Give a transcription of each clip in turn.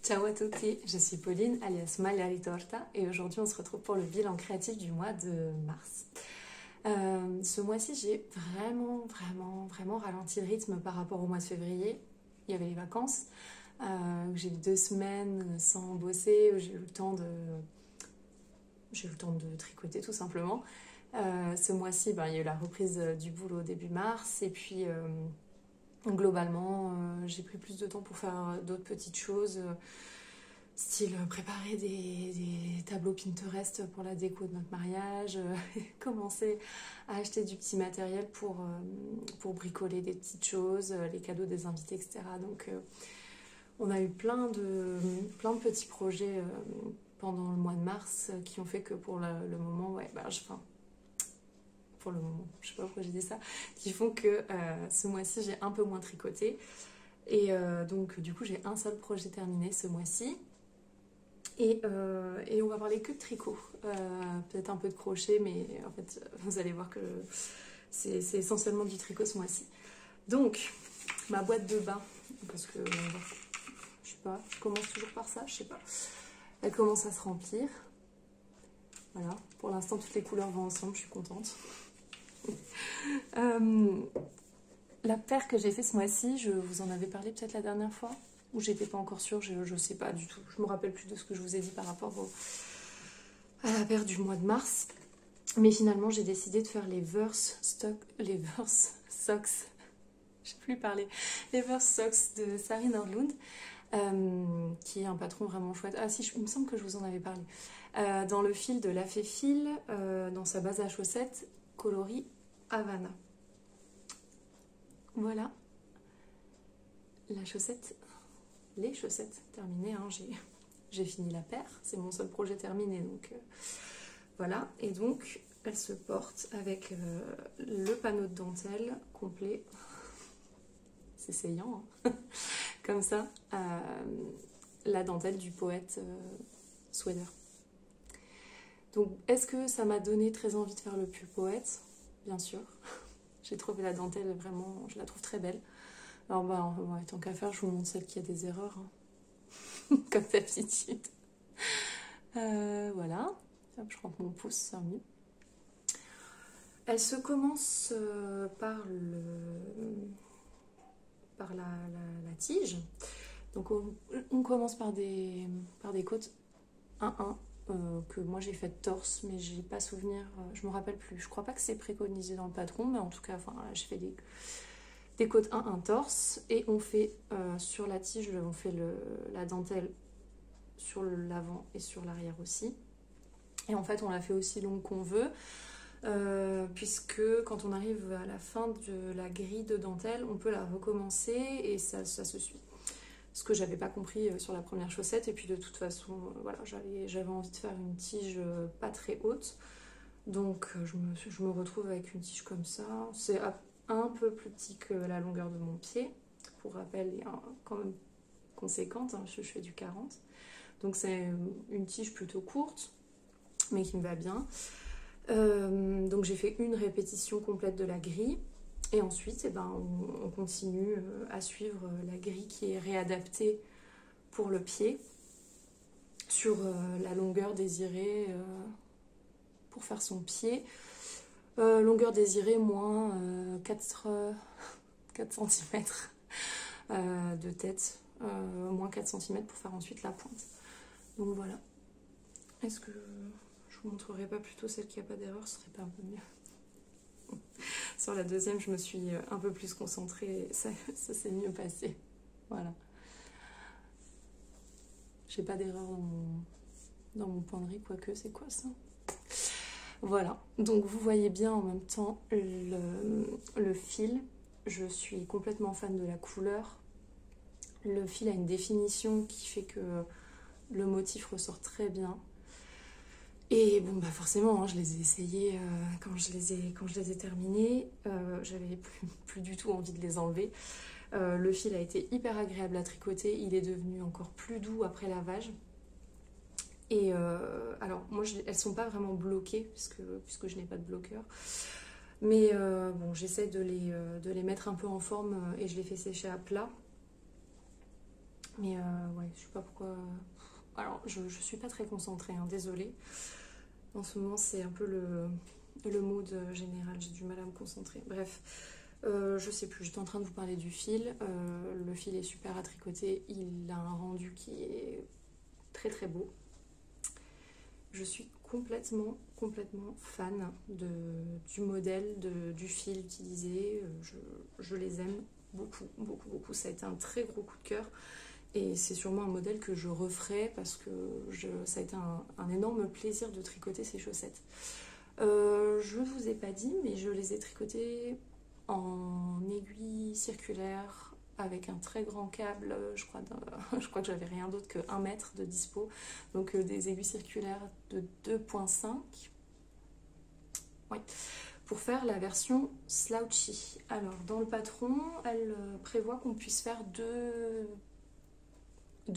Ciao à tutti, je suis Pauline alias Maglia Ritorta et aujourd'hui on se retrouve pour le bilan créatif du mois de mars. Ce mois-ci j'ai vraiment ralenti le rythme par rapport au mois de février. Il y avait les vacances, j'ai eu 2 semaines sans bosser, où j'ai eu le temps de tricoter tout simplement. Ce mois-ci il y a eu la reprise du boulot début mars et puis globalement j'ai pris plus de temps pour faire d'autres petites choses. Style préparer des tableaux Pinterest pour la déco de notre mariage, commencer à acheter du petit matériel pour bricoler des petites choses, les cadeaux des invités, etc. Donc on a eu plein de petits projets pendant le mois de mars qui ont fait que pour le moment, pour le moment, je sais pas pourquoi j'ai dit ça, qui font que ce mois-ci j'ai un peu moins tricoté. Et donc du coup j'ai un seul projet terminé ce mois-ci. Et on va parler que de tricot, peut-être un peu de crochet, mais en fait vous allez voir que c'est essentiellement du tricot ce mois-ci. Donc ma boîte de bain, parce que je sais pas, je commence toujours par ça, je sais pas, elle commence à se remplir. Voilà, pour l'instant toutes les couleurs vont ensemble, je suis contente. La paire que j'ai fait ce mois-ci, je vous en avais parlé peut-être la dernière fois, ou j'étais pas encore sûre, je sais pas du tout. Je me rappelle plus de ce que je vous ai dit par rapport à la paire du mois de mars. Mais finalement, j'ai décidé de faire les Verse Socks, je sais plus parler, les Verse Socks de Sari Nordlund, qui est un patron vraiment chouette. Ah si, il me semble que je vous en avais parlé. Dans le fil de Lafay Fil, dans sa base à chaussettes, coloris Havana. Voilà. La chaussette, les chaussettes terminées, hein, j'ai fini la paire, c'est mon seul projet terminé, donc voilà. Et donc elle se porte avec le panneau de dentelle complet, c'est saillant, hein. Comme ça, la dentelle du poète Sweater. Donc est-ce que ça m'a donné très envie de faire le pull poète? Bien sûr, j'ai trouvé la dentelle vraiment, je la trouve très belle. Alors ouais, tant qu'à faire, je vous montre celle qui a des erreurs, hein. Comme d'habitude. Voilà, hop, je rentre mon pouce, c'est mieux. Elle se commence par la tige. Donc on commence par des côtes 1-1 que moi j'ai fait de torse, mais j'ai pas souvenir, je me rappelle plus. Je crois pas que c'est préconisé dans le patron, mais en tout cas, j'ai fait des côtes 1-1 torse, et on fait sur la tige, on fait la dentelle sur l'avant et sur l'arrière aussi. Et en fait, on la fait aussi longue qu'on veut, puisque quand on arrive à la fin de la grille de dentelle, on peut la recommencer et ça se suit. Ce que j'avais pas compris sur la première chaussette, et puis de toute façon, voilà, j'avais envie de faire une tige pas très haute, donc je me retrouve avec une tige comme ça. C'est un peu plus petit que la longueur de mon pied, pour rappel, et quand même conséquente, hein, je fais du 40. Donc c'est une tige plutôt courte, mais qui me va bien. Donc j'ai fait une répétition complète de la grille, et ensuite on continue à suivre la grille qui est réadaptée pour le pied, sur la longueur désirée pour faire son pied. Longueur désirée moins 4 cm de tête, moins 4 cm pour faire ensuite la pointe. Donc voilà. Est-ce que je vous montrerai pas plutôt celle qui n'a pas d'erreur, ce serait pas un peu mieux? Sur la deuxième, je me suis un peu plus concentrée, ça s'est mieux passé. Voilà. J'ai pas d'erreur dans mon penderie, quoique, c'est quoi ça? Voilà, donc vous voyez bien en même temps le fil. Je suis complètement fan de la couleur. Le fil a une définition qui fait que le motif ressort très bien. Et bon, forcément, hein, je les ai essayés quand je les ai terminés. J'avais plus du tout envie de les enlever. Le fil a été hyper agréable à tricoter. Il est devenu encore plus doux après lavage. Et alors, moi, elles sont pas vraiment bloquées puisque je n'ai pas de bloqueur. Mais bon, j'essaie de les mettre un peu en forme et je les fais sécher à plat. Mais ouais, je sais pas pourquoi... Alors, je suis pas très concentrée, hein, désolée. En ce moment, c'est un peu le mood général, j'ai du mal à me concentrer. Bref, je sais plus, j'étais en train de vous parler du fil. Le fil est super à tricoter, il a un rendu qui est très très beau. Je suis complètement fan du modèle, du fil utilisé. Je les aime beaucoup. Ça a été un très gros coup de cœur. Et c'est sûrement un modèle que je referai parce que ça a été un énorme plaisir de tricoter ces chaussettes. Je ne vous ai pas dit, mais je les ai tricotées en aiguille circulaire avec un très grand câble. Je crois que j'avais rien d'autre que 1 mètre de dispo. Donc des aiguilles circulaires de 2,5. Oui, pour faire la version slouchy. Alors dans le patron, elle prévoit qu'on puisse faire deux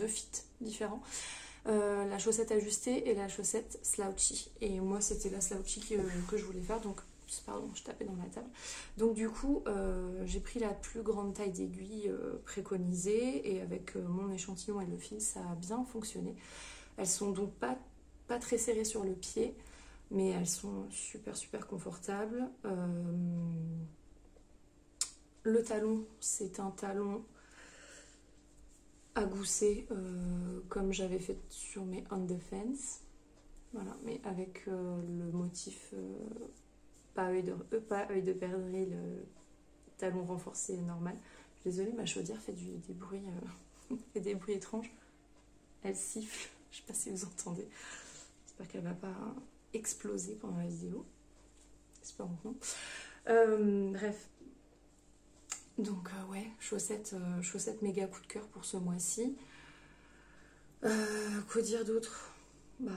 fits différents. La chaussette ajustée et la chaussette slouchy. Et moi, c'était la slouchy que je voulais faire. Donc, pardon, je tapais dans la table. Donc, du coup, j'ai pris la plus grande taille d'aiguille préconisée. Et avec mon échantillon et le fil, ça a bien fonctionné. Elles sont donc pas très serrées sur le pied. Mais elles sont super confortables. Le talon, c'est un talon à gousset comme j'avais fait sur mes On Defense, voilà, mais avec le motif pas œil de perdrix, le talon renforcé normal. Je suis désolée, ma chaudière fait des bruits fait des bruits étranges, elle siffle, je sais pas si vous entendez, j'espère qu'elle va pas exploser pendant la vidéo, j'espère que non. Bref, donc ouais, chaussettes méga coup de cœur pour ce mois-ci. Quoi dire d'autre? Bah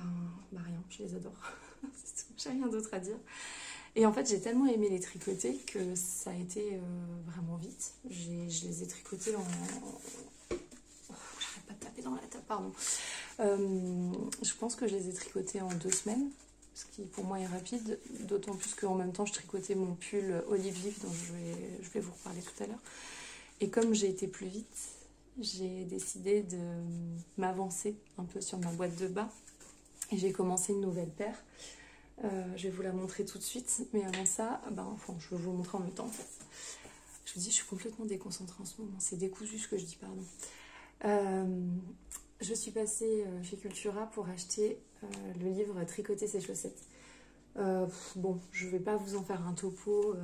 rien, je les adore. J'ai rien d'autre à dire. Et en fait, j'ai tellement aimé les tricoter que ça a été vraiment vite. Je les ai tricotés en... j'arrête pas de taper dans la table, pardon. Je pense que je les ai tricotés en 2 semaines, ce qui pour moi est rapide, d'autant plus qu'en même temps je tricotais mon pull olive vif dont je vais vous reparler tout à l'heure. Et comme j'ai été plus vite, j'ai décidé de m'avancer un peu sur ma boîte de bas et j'ai commencé une nouvelle paire. Je vais vous la montrer tout de suite, mais avant ça, je vais vous montrer en même temps en fait. Je vous dis, je suis complètement déconcentrée en ce moment, c'est décousu ce que je dis, pardon. Je suis passée chez Cultura pour acheter le livre Tricoter ses chaussettes. Bon, je vais pas vous en faire un topo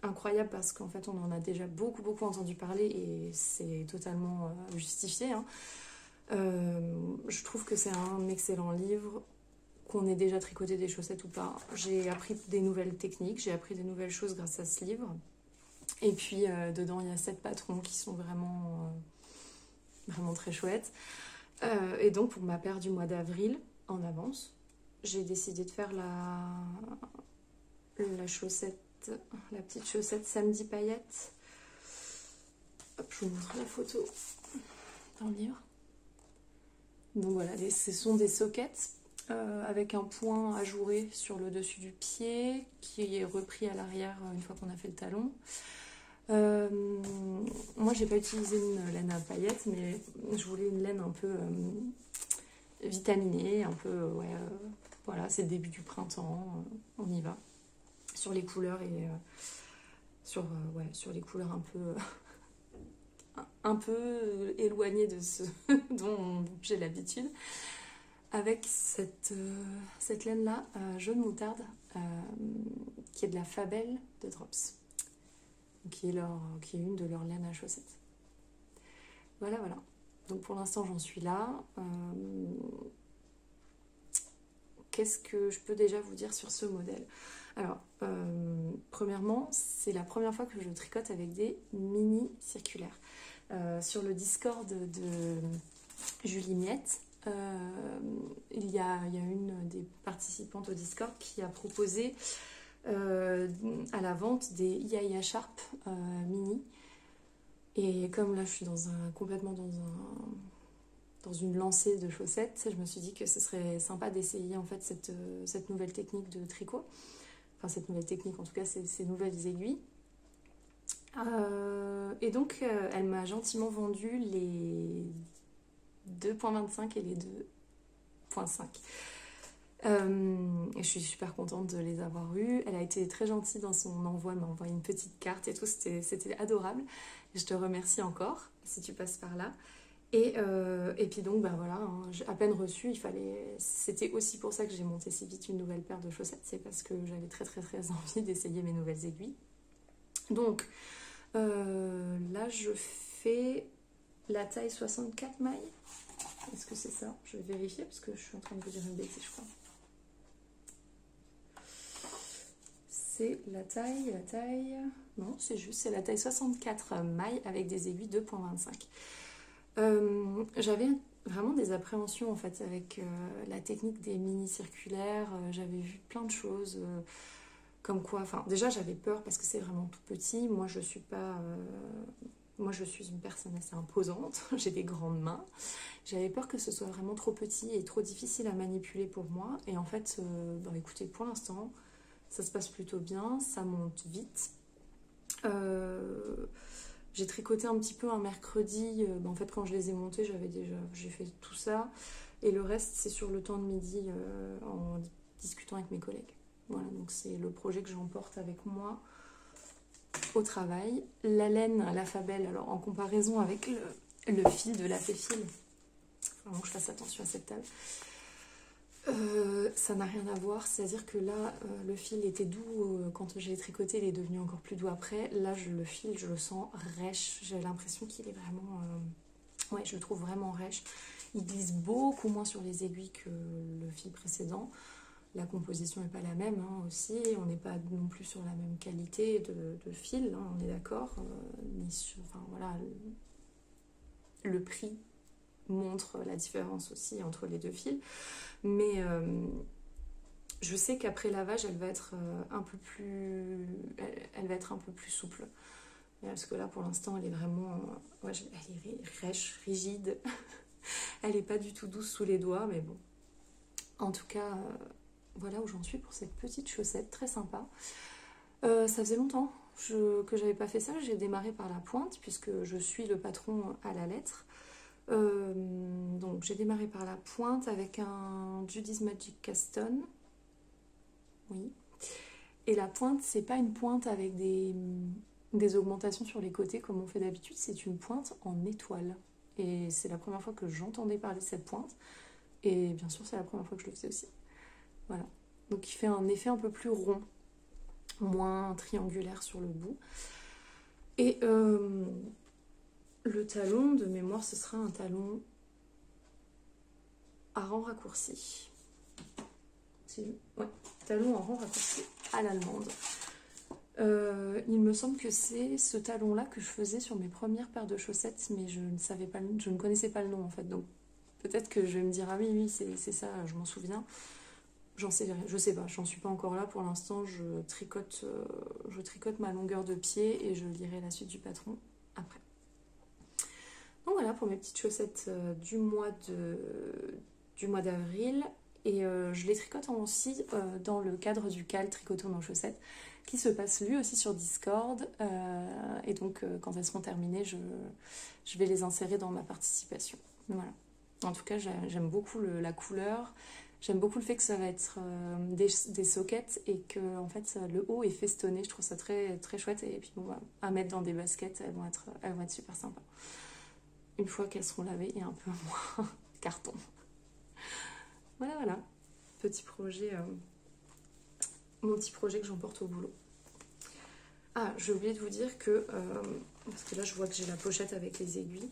incroyable parce qu'en fait on en a déjà beaucoup entendu parler et c'est totalement justifié, hein. Je trouve que c'est un excellent livre, qu'on ait déjà tricoté des chaussettes ou pas. J'ai appris des nouvelles techniques, j'ai appris des nouvelles choses grâce à ce livre. Et puis dedans il y a 7 patrons qui sont vraiment très chouettes. Et donc pour ma paire du mois d'avril, en avance, j'ai décidé de faire la chaussette, la petite chaussette samedi paillette. Hop, je vous montre la photo dans le livre. Donc voilà, ce sont des sockets avec un point ajouré sur le dessus du pied qui est repris à l'arrière une fois qu'on a fait le talon. Moi j'ai pas utilisé une laine à paillettes, mais je voulais une laine un peu vitaminée, un peu voilà, c'est le début du printemps, on y va sur les couleurs et sur les couleurs un peu éloignées de ce dont j'ai l'habitude, avec cette laine là jaune moutarde qui est de la Fabelle de Drops, qui est une de leurs laines à chaussettes. Voilà. Donc pour l'instant j'en suis là. Qu'est-ce que je peux déjà vous dire sur ce modèle? Alors, premièrement, c'est la première fois que je tricote avec des mini circulaires. Sur le Discord de Julie Miette, il y a une des participantes au Discord qui a proposé à la vente des Yaya Sharp mini. Et comme là je suis complètement dans une lancée de chaussettes, je me suis dit que ce serait sympa d'essayer en fait cette nouvelle technique de tricot. Enfin cette nouvelle technique, en tout cas ces nouvelles aiguilles. Et donc, elle m'a gentiment vendu les 2,25 et les 2,5. Et je suis super contente de les avoir eus. Elle a été très gentille dans son envoi, elle m'a envoyé une petite carte et tout, c'était adorable. Je te remercie encore si tu passes par là. Et puis donc, ben voilà, hein, à peine reçu, c'était aussi pour ça que j'ai monté si vite une nouvelle paire de chaussettes, c'est parce que j'avais très très très envie d'essayer mes nouvelles aiguilles. Donc, là je fais la taille 64 mailles. Est-ce que c'est ça? Je vais vérifier parce que je suis en train de vous dire une bêtise, je crois. C'est la taille... Non, c'est la taille 64 mailles avec des aiguilles 2,25. J'avais vraiment des appréhensions en fait avec la technique des mini circulaires. J'avais vu plein de choses comme quoi... Enfin, déjà j'avais peur parce que c'est vraiment tout petit. Moi je suis pas... Moi, je suis une personne assez imposante, j'ai des grandes mains. J'avais peur que ce soit vraiment trop petit et trop difficile à manipuler pour moi. Et en fait, écoutez, pour l'instant, ça se passe plutôt bien, ça monte vite. J'ai tricoté un petit peu un mercredi. En fait, quand je les ai montés, j'ai fait tout ça. Et le reste, c'est sur le temps de midi en discutant avec mes collègues. Voilà, donc c'est le projet que j'emporte avec moi au travail. La laine, la Fabel, alors en comparaison avec le fil de la Féfil, vraiment que je fasse attention à cette table, ça n'a rien à voir, c'est-à-dire que là le fil était doux quand j'ai tricoté, il est devenu encore plus doux après. Là le fil, je le sens rêche, j'ai l'impression qu'il est vraiment ouais, je le trouve vraiment rêche. Il glisse beaucoup moins sur les aiguilles que le fil précédent. La composition n'est pas la même hein, aussi, on n'est pas non plus sur la même qualité de fil, hein, on est d'accord. Enfin, voilà, le prix montre la différence aussi entre les deux fils. Mais je sais qu'après lavage, elle va être un peu plus, elle va être un peu plus souple. Parce que là, pour l'instant, elle est vraiment, ouais, elle est rêche, rigide. Elle n'est pas du tout douce sous les doigts, mais bon. En tout cas, voilà où j'en suis pour cette petite chaussette, très sympa. Ça faisait longtemps que j'avais pas fait ça. J'ai démarré par la pointe, puisque je suis le patron à la lettre. Donc j'ai démarré par la pointe avec un Judy's Magic Caston. Oui. Et la pointe, c'est pas une pointe avec des augmentations sur les côtés comme on fait d'habitude, c'est une pointe en étoile. Et c'est la première fois que j'entendais parler de cette pointe. Et bien sûr, c'est la première fois que je le faisais aussi. Voilà. Donc il fait un effet un peu plus rond, moins triangulaire sur le bout. Et le talon, de mémoire, ce sera un talon à rang raccourci. Ouais, talon à rang raccourci à l'allemande. Il me semble que c'est ce talon-là que je faisais sur mes premières paires de chaussettes, mais je ne connaissais pas le nom en fait. Donc peut-être que je vais me dire, ah oui, c'est ça, je m'en souviens. Je sais pas, j'en suis pas encore là pour l'instant. Je tricote ma longueur de pied et je lirai la suite du patron après. Donc voilà pour mes petites chaussettes du mois d'avril. Et je les tricote aussi dans le cadre du CAL Tricotons nos chaussettes, qui se passe lui aussi sur Discord. Et donc quand elles seront terminées, je vais les insérer dans ma participation. Voilà. En tout cas, j'aime beaucoup la couleur. J'aime beaucoup le fait que ça va être des sockets et que en fait le haut est festonné. Je trouve ça très, très chouette. Et puis bon, à mettre dans des baskets, elles vont être super sympas. Une fois qu'elles seront lavées et un peu moins carton. Voilà. Petit projet, mon petit projet que j'emporte au boulot. Ah, j'ai oublié de vous dire que, parce que là je vois que j'ai la pochette avec les aiguilles.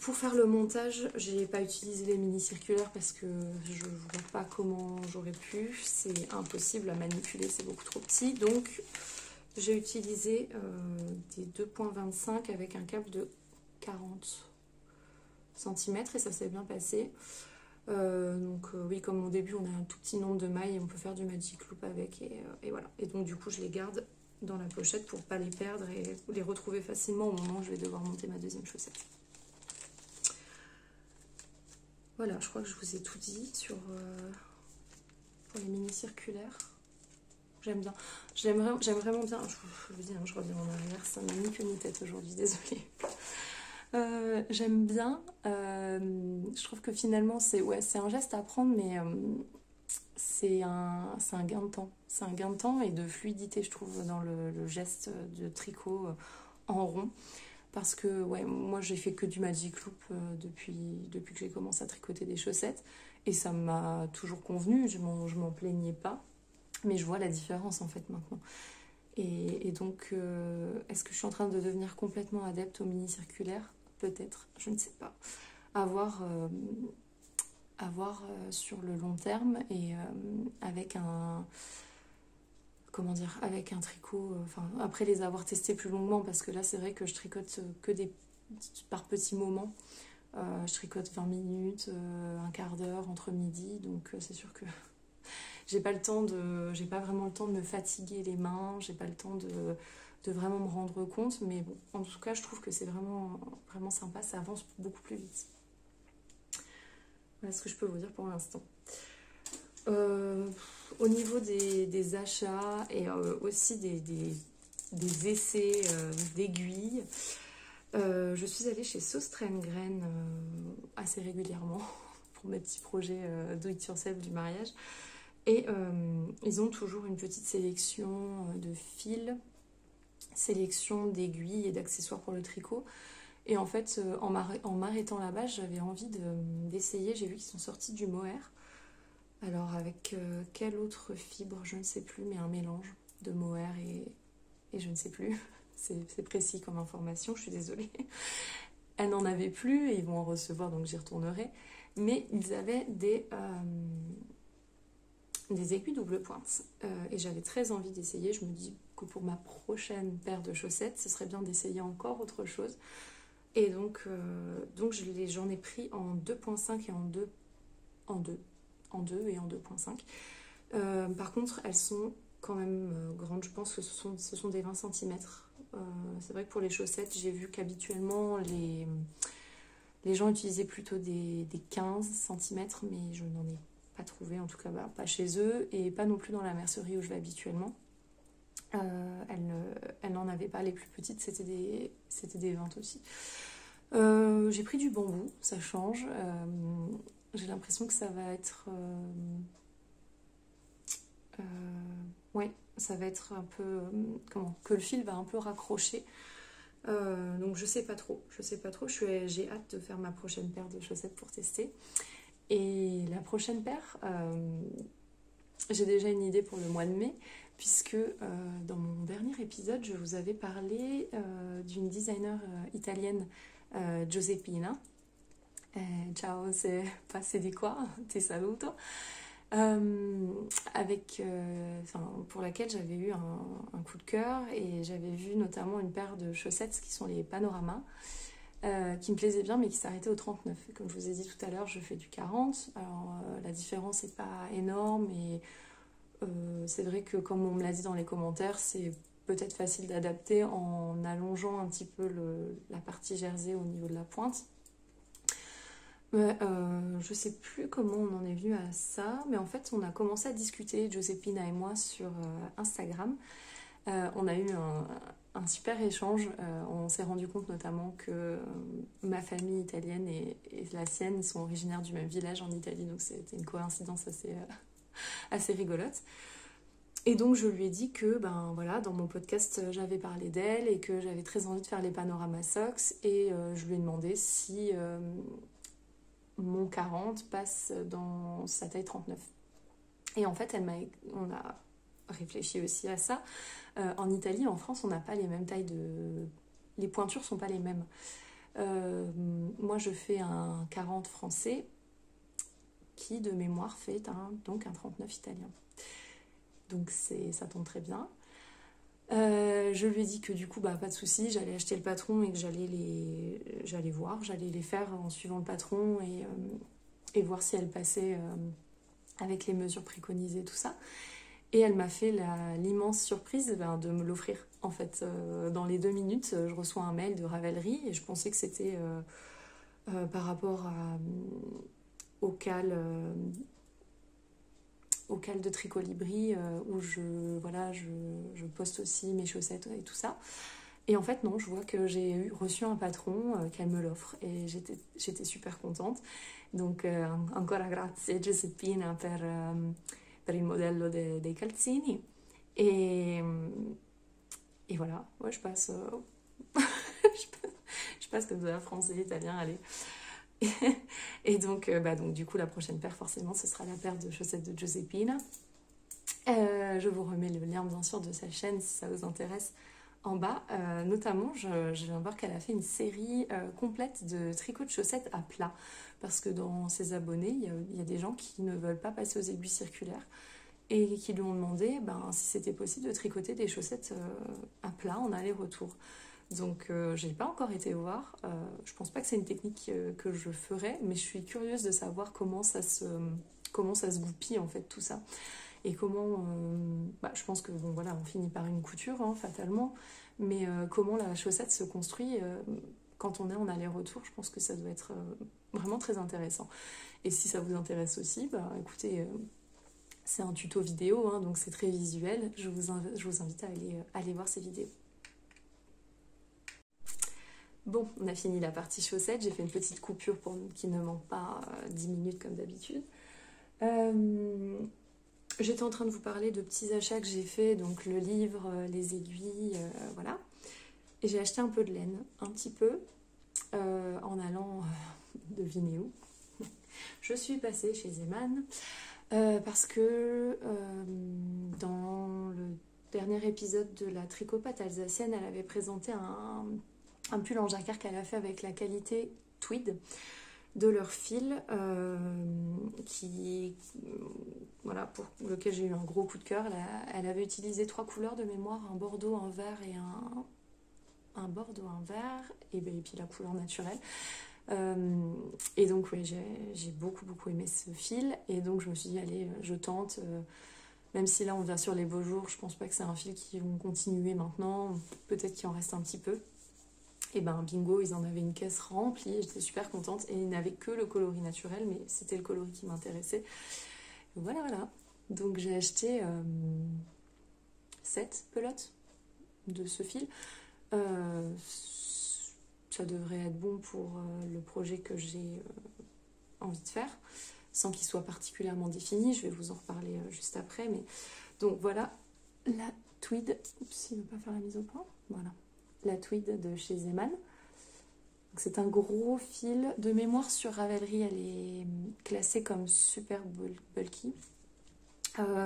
Pour faire le montage, j'ai pas utilisé les mini circulaires parce que je vois pas comment j'aurais pu. C'est impossible à manipuler, c'est beaucoup trop petit. Donc j'ai utilisé des 2,25 avec un câble de 40 cm et ça s'est bien passé. Oui, comme au début on a un tout petit nombre de mailles et on peut faire du magic loop avec et voilà. Et donc du coup je les garde dans la pochette pour pas les perdre et les retrouver facilement au moment où je vais devoir monter ma deuxième chaussette. Voilà, je crois que je vous ai tout dit pour les mini circulaires. J'aime bien. J'aime vraiment bien. Je vous dis, hein, je reviens en arrière, ça n'a ni queue ni tête aujourd'hui, désolée. J'aime bien. Je trouve que finalement, c'est un geste à prendre, mais c'est un gain de temps. C'est un gain de temps et de fluidité, je trouve, dans le geste de tricot en rond. Parce que ouais, moi, j'ai fait que du Magic Loop depuis que j'ai commencé à tricoter des chaussettes. Et ça m'a toujours convenu, je m'en plaignais pas. Mais je vois la différence en fait maintenant. Et donc, est-ce que je suis en train de devenir complètement adepte au mini-circulaire? Peut-être, je ne sais pas. À voir sur le long terme et avec un... Comment dire? Avec un tricot... Enfin, après les avoir testés plus longuement, parce que là, c'est vrai que je tricote par petits moments. Je tricote 20 minutes, un quart d'heure entre midi, donc c'est sûr que j'ai pas vraiment le temps de me fatiguer les mains, j'ai pas le temps de vraiment me rendre compte, mais bon, en tout cas, je trouve que c'est vraiment, vraiment sympa, ça avance beaucoup plus vite. Voilà ce que je peux vous dire pour l'instant. Au niveau des achats et aussi des essais d'aiguilles, je suis allée chez Sauce-Train-Graine assez régulièrement pour mes petits projets do it yourself du mariage. Et ils ont toujours une petite sélection de fils, sélection d'aiguilles et d'accessoires pour le tricot. Et en fait, en m'arrêtant là-bas, j'avais envie d'essayer. J'ai vu qu'ils sont sortis du mohair. Alors avec quelle autre fibre, je ne sais plus, mais un mélange de mohair et je ne sais plus. C'est précis comme information, je suis désolée. Elle n'en avait plus et ils vont en recevoir, donc j'y retournerai. Mais ils avaient des aiguilles double pointe. Et j'avais très envie d'essayer. Je me dis que pour ma prochaine paire de chaussettes, ce serait bien d'essayer encore autre chose. Et donc j'en ai pris en 2.5 et en 2 et en 2.5. Par contre, elles sont quand même grandes. Je pense que ce sont des 20 cm. C'est vrai que pour les chaussettes, j'ai vu qu'habituellement, les gens utilisaient plutôt des 15 cm, mais je n'en ai pas trouvé, en tout cas pas chez eux, et pas non plus dans la mercerie où je vais habituellement. Elles n'en avaient pas, les plus petites, c'était des 20 aussi. J'ai pris du bambou, ça change. J'ai l'impression que ça va être... ouais, ça va être un peu... que le fil va un peu raccrocher. Donc je sais pas trop. J'ai hâte de faire ma prochaine paire de chaussettes pour tester. Et la prochaine paire, j'ai déjà une idée pour le mois de mai, puisque dans mon dernier épisode, je vous avais parlé d'une designer italienne, Giuseppina. Ciao, c'est passé di qua, ti saluto. Pour laquelle j'avais eu un coup de cœur et j'avais vu notamment une paire de chaussettes qui sont les Panorama, qui me plaisaient bien mais qui s'arrêtaient au 39. Et comme je vous ai dit tout à l'heure, je fais du 40. Alors la différence n'est pas énorme et c'est vrai que comme on me l'a dit dans les commentaires, c'est peut-être facile d'adapter en allongeant un petit peu la partie jersey au niveau de la pointe. Je sais plus comment on en est venu à ça, mais en fait on a commencé à discuter, Giuseppina et moi, sur Instagram. On a eu un super échange. On s'est rendu compte notamment que ma famille italienne et la sienne sont originaires du même village en Italie, donc c'était une coïncidence assez rigolote. Et donc je lui ai dit que voilà, dans mon podcast j'avais parlé d'elle et que j'avais très envie de faire les Panorama Socks, et je lui ai demandé si mon 40 passe dans sa taille 39. Et en fait on a réfléchi aussi à ça. En Italie, en France, on n'a pas les mêmes tailles les pointures sont pas les mêmes. Moi je fais un 40 français qui de mémoire fait donc un 39 italien. Donc ça tombe très bien. Je lui ai dit que du coup, pas de souci, j'allais acheter le patron et que j'allais les faire en suivant le patron et voir si elle passait avec les mesures préconisées, tout ça. Et elle m'a fait l'immense surprise de me l'offrir. En fait, dans les 2 minutes, je reçois un mail de Ravelry et je pensais que c'était par rapport au cal au Cal de Tricolibri où je poste aussi mes chaussettes et tout ça. Et en fait, non, je vois que j'ai reçu un patron qu'elle me l'offre et j'étais super contente. Donc, ancora grazie Giuseppina per il modello dei calzini. Et, et voilà, ouais, je passe, je passe comme ça, français, italien, allez. Et donc, du coup, la prochaine paire, forcément, ce sera la paire de chaussettes de Giuseppina. Je vous remets le lien, bien sûr, de sa chaîne si ça vous intéresse en bas. Notamment, je viens voir qu'elle a fait une série complète de tricots de chaussettes à plat. Parce que dans ses abonnés, il y a des gens qui ne veulent pas passer aux aiguilles circulaires et qui lui ont demandé si c'était possible de tricoter des chaussettes à plat en aller-retour. Donc, j'ai pas encore été voir. Je pense pas que c'est une technique que je ferais, mais je suis curieuse de savoir comment ça se goupille en fait tout ça. Et comment, je pense que bon voilà, on finit par une couture hein, fatalement, mais comment la chaussette se construit quand on est en aller-retour, je pense que ça doit être vraiment très intéressant. Et si ça vous intéresse aussi, écoutez, c'est un tuto vidéo, hein, donc c'est très visuel. Je vous invite à aller voir ces vidéos. Bon, on a fini la partie chaussettes. J'ai fait une petite coupure pour qu'il ne manque pas 10 minutes comme d'habitude. J'étais en train de vous parler de petits achats que j'ai fait, donc le livre, les aiguilles, voilà. Et j'ai acheté un peu de laine, un petit peu, en allant, devinez où. Je suis passée chez Zeman, parce que dans le dernier épisode de la tricopate alsacienne, elle avait présenté un pull en jacquard qu'elle a fait avec la qualité tweed de leur fil voilà, pour lequel j'ai eu un gros coup de cœur. Elle avait utilisé 3 couleurs de mémoire, un bordeaux, un vert et un bordeaux, un vert et puis la couleur naturelle. Et donc oui, j'ai beaucoup aimé ce fil et donc je me suis dit allez, je tente. Même si là on va sur les beaux jours, je pense pas que c'est un fil qui vont continuer maintenant, peut-être qu'il en reste un petit peu. Et bingo, ils en avaient une caisse remplie et j'étais super contente. Et ils n'avaient que le coloris naturel, mais c'était le coloris qui m'intéressait. Voilà. Donc j'ai acheté 7 pelotes de ce fil. Ça devrait être bon pour le projet que j'ai envie de faire, sans qu'il soit particulièrement défini. Je vais vous en reparler juste après. Mais donc voilà, la tweed. Oups, il ne veut pas faire la mise au point. Voilà. La tweed de chez Zeman. C'est un gros fil. De mémoire sur Ravelry, elle est classée comme super bulky.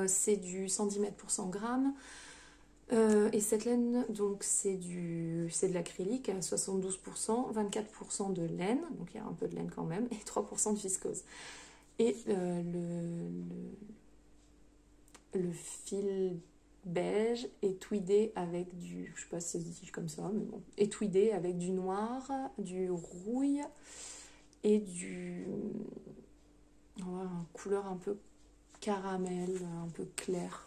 C'est du 110 mètres pour 100 grammes. Et cette laine, donc c'est de l'acrylique à 72%, 24% de laine, donc il y a un peu de laine quand même, et 3% de viscose. Et le fil beige et tweedé avec du, je sais pas si ça se dit comme ça, mais bon, et tweedé avec du noir, du rouille et une couleur un peu caramel, un peu clair.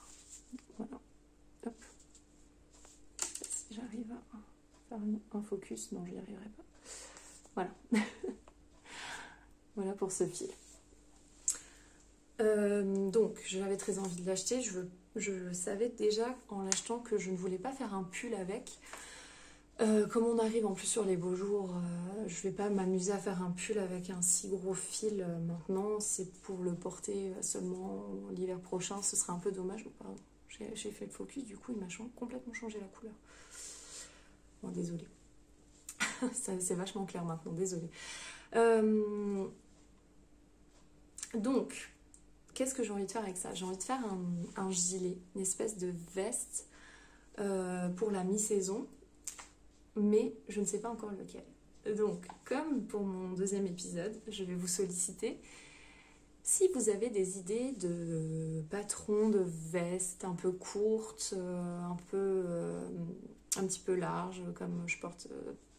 Voilà. Hop. Si j'arrive à faire un focus, non, j'y arriverai pas. Voilà. Voilà pour ce fil. Donc, j'avais très envie de l'acheter. Je savais déjà en l'achetant que je ne voulais pas faire un pull avec. Comme on arrive en plus sur les beaux jours, je vais pas m'amuser à faire un pull avec un si gros fil maintenant. C'est pour le porter seulement l'hiver prochain. Ce serait un peu dommage. Pardon, j'ai fait le focus, du coup il m'a complètement changé la couleur. Bon, désolée. C'est vachement clair maintenant, désolée. Donc, qu'est-ce que j'ai envie de faire avec ça? J'ai envie de faire un gilet, une espèce de veste pour la mi-saison, mais je ne sais pas encore lequel. Donc, comme pour mon deuxième épisode, je vais vous solliciter si vous avez des idées de patrons de vestes un peu courtes, un petit peu larges, comme je porte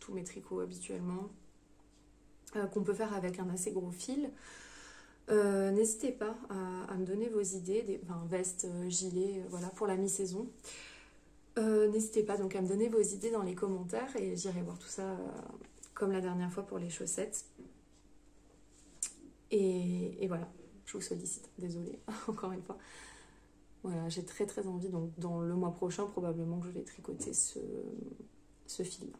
tous mes tricots habituellement, qu'on peut faire avec un assez gros fil. N'hésitez pas à me donner vos idées, vestes, gilets, voilà, pour la mi-saison. N'hésitez pas donc à me donner vos idées dans les commentaires et j'irai voir tout ça comme la dernière fois pour les chaussettes. Et voilà. je vous sollicite, désolée, encore une fois. Voilà, j'ai très très envie, donc dans le mois prochain, probablement que je vais tricoter ce fil-là.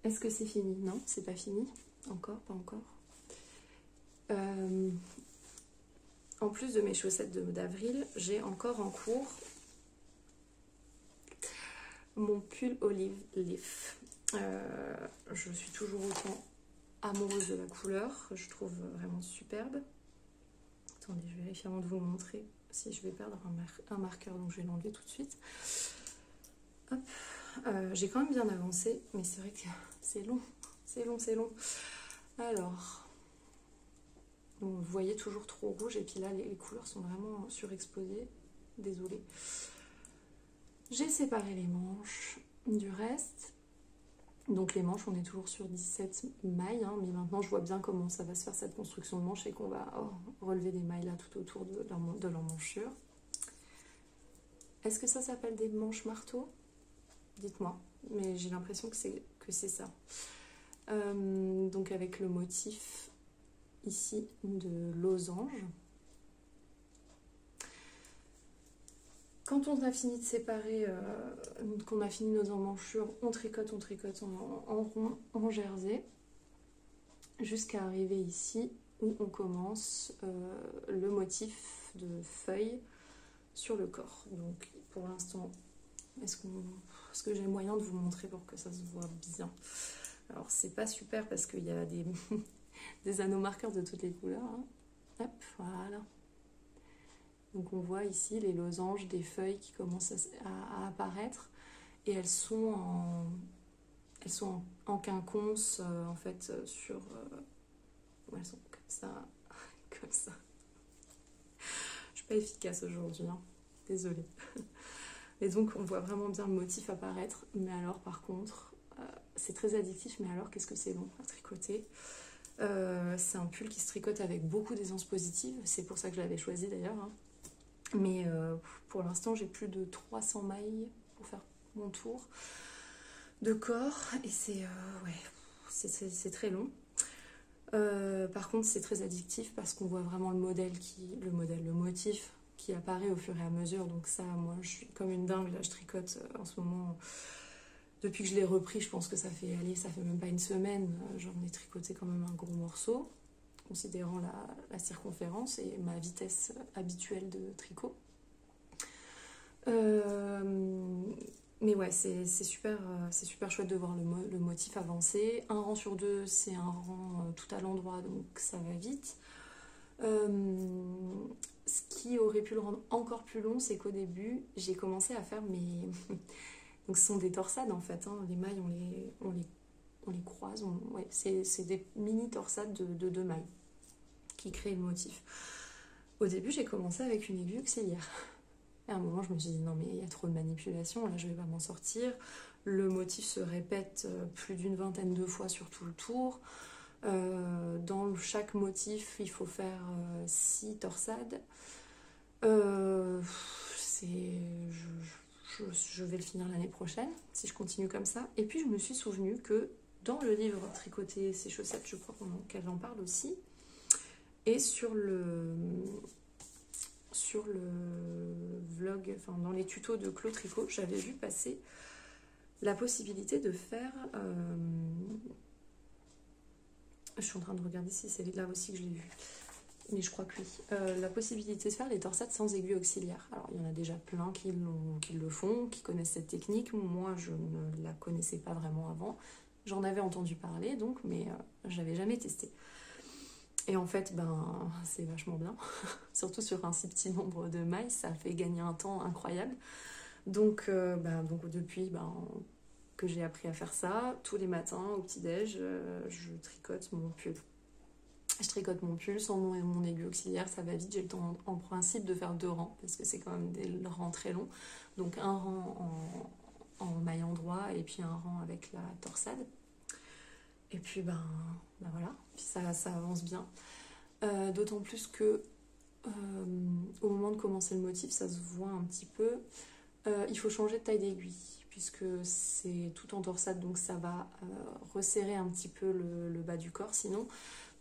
Est-ce que c'est fini? Non, c'est pas fini. Encore, pas encore. En plus de mes chaussettes d'avril, j'ai encore en cours mon pull Olive Leaf. Je suis toujours autant amoureuse de la couleur, je trouve vraiment superbe. Attendez, je vérifie avant de vous le montrer si je vais perdre un marqueur, donc je vais l'enlever tout de suite. Hop. J'ai quand même bien avancé, mais c'est vrai que c'est long, c'est long, c'est long. Alors, vous voyez toujours trop rouge, et puis là les couleurs sont vraiment surexposées, désolée. J'ai séparé les manches du reste. Donc les manches, on est toujours sur 17 mailles, hein, mais maintenant je vois bien comment ça va se faire cette construction de manches et qu'on va relever des mailles là tout autour de leur manchure. Est-ce que ça s'appelle des manches marteau? Dites-moi, mais j'ai l'impression que c'est ça. Donc avec le motif ici de losange. Quand on a fini de séparer, qu'on a fini nos emmanchures, on tricote en rond, en jersey, jusqu'à arriver ici où on commence le motif de feuille sur le corps. Donc pour l'instant, est-ce que j'ai moyen de vous montrer pour que ça se voit bien? Alors c'est pas super parce qu'il y a des anneaux marqueurs de toutes les couleurs. Hein. Hop, voilà. Donc on voit ici les losanges des feuilles qui commencent à apparaître et elles sont en quinconce en fait sur... elles sont comme ça, comme ça. Je suis pas efficace aujourd'hui, hein. Désolée. Et donc on voit vraiment bien le motif apparaître, mais alors par contre, c'est très addictif, mais alors qu'est-ce que c'est long à tricoter. C'est un pull qui se tricote avec beaucoup d'aisance positive, c'est pour ça que je l'avais choisi d'ailleurs, hein. Mais pour l'instant, j'ai plus de 300 mailles pour faire mon tour de corps. Et c'est très long. Par contre, c'est très addictif parce qu'on voit vraiment le motif qui apparaît au fur et à mesure. Donc ça, moi, je suis comme une dingue. Là, je tricote en ce moment. Depuis que je l'ai repris, je pense que ça fait même pas une semaine. J'en ai tricoté quand même un gros morceau, considérant la circonférence et ma vitesse habituelle de tricot. Mais ouais, c'est super chouette de voir le motif avancer. Un rang sur deux, c'est un rang tout à l'endroit, donc ça va vite. Ce qui aurait pu le rendre encore plus long, c'est qu'au début, j'ai commencé à faire mes... Donc ce sont des torsades en fait, hein. Les mailles, on les croise. Ouais, c'est des mini torsades de 2 mailles qui crée le motif. Au début, j'ai commencé avec une aiguille auxiliaire. Et à un moment, je me suis dit, non mais il y a trop de manipulation, là je vais pas m'en sortir. Le motif se répète plus d'une vingtaine de fois sur tout le tour. Dans chaque motif, il faut faire 6 torsades. Je vais le finir l'année prochaine, si je continue comme ça. Et puis, je me suis souvenu que dans le livre Tricoter ses chaussettes, je crois qu'elle en parle aussi, et sur le vlog, enfin dans les tutos de Clo Tricot, j'avais vu passer la possibilité de faire... je suis en train de regarder si c'est là aussi que je l'ai vu. Mais je crois que oui. La possibilité de faire les torsades sans aiguille auxiliaire. Alors, il y en a déjà plein qui le font, qui connaissent cette technique. Moi, je ne la connaissais pas vraiment avant. J'en avais entendu parler, donc, mais j'avais jamais testé. Et en fait, c'est vachement bien. Surtout sur un si petit nombre de mailles, ça fait gagner un temps incroyable. Donc depuis que j'ai appris à faire ça, tous les matins au petit-déj, je tricote mon pull. Je tricote mon pull sans mon aiguille auxiliaire, ça va vite. J'ai le temps en principe de faire 2 rangs, parce que c'est quand même des rangs très longs. Donc un rang en maille endroit et puis un rang avec la torsade. Et puis voilà, puis ça avance bien. D'autant plus que au moment de commencer le motif, ça se voit un petit peu. Il faut changer de taille d'aiguille, puisque c'est tout en torsade, donc ça va resserrer un petit peu le bas du corps sinon.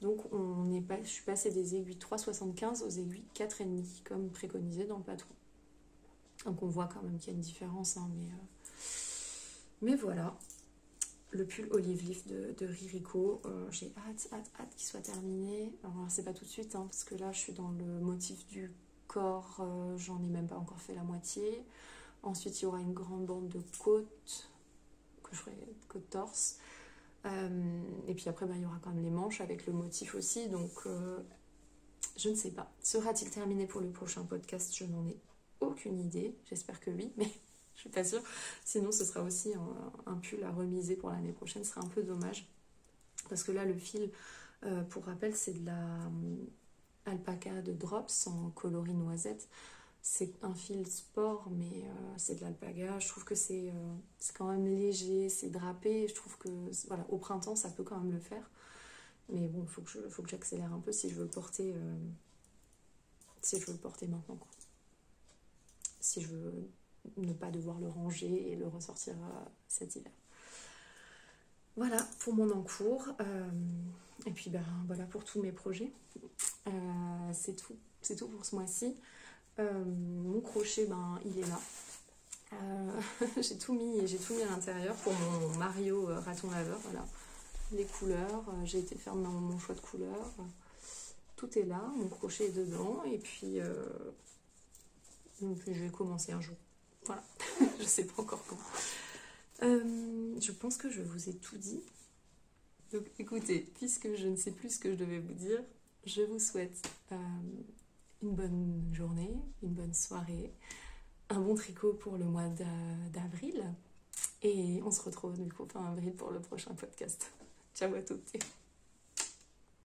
Donc je suis passée des aiguilles 3,75 aux aiguilles 4,5 comme préconisé dans le patron. Donc on voit quand même qu'il y a une différence, hein, mais voilà. Le pull Olive Leaf de Ririko, j'ai hâte qu'il soit terminé. Alors c'est pas tout de suite, hein, parce que là je suis dans le motif du corps, j'en ai même pas encore fait la moitié. Ensuite il y aura une grande bande de côte, que je ferai côte torse. Et puis après il y aura quand même les manches avec le motif aussi, donc je ne sais pas. Sera-t-il terminé pour le prochain podcast? Je n'en ai aucune idée, j'espère que oui, mais je suis pas sûre. Sinon, ce sera aussi un pull à remiser pour l'année prochaine. Ce serait un peu dommage. Parce que là, le fil, pour rappel, c'est de la alpaca de Drops en coloris noisette. C'est un fil sport, mais c'est de l'alpaca. Je trouve que c'est quand même léger, c'est drapé. Je trouve que voilà, au printemps, ça peut quand même le faire. Mais bon, faut que j'accélère un peu si je veux le porter, maintenant, quoi. Si je veux ne pas devoir le ranger et le ressortir cet hiver. Voilà pour mon encours. Et puis voilà pour tous mes projets. C'est tout pour ce mois-ci. Mon crochet, il est là. J'ai tout mis à l'intérieur pour mon Mario raton laveur. Voilà. Les couleurs, j'ai été faire mon choix de couleurs. Tout est là, mon crochet est dedans. Et puis je vais commencer un jour. Voilà, je sais pas encore quand. Je pense que je vous ai tout dit. Donc écoutez, puisque je ne sais plus ce que je devais vous dire, je vous souhaite une bonne journée, une bonne soirée, un bon tricot pour le mois d'avril. Et on se retrouve du coup fin avril pour le prochain podcast. Ciao à toutes.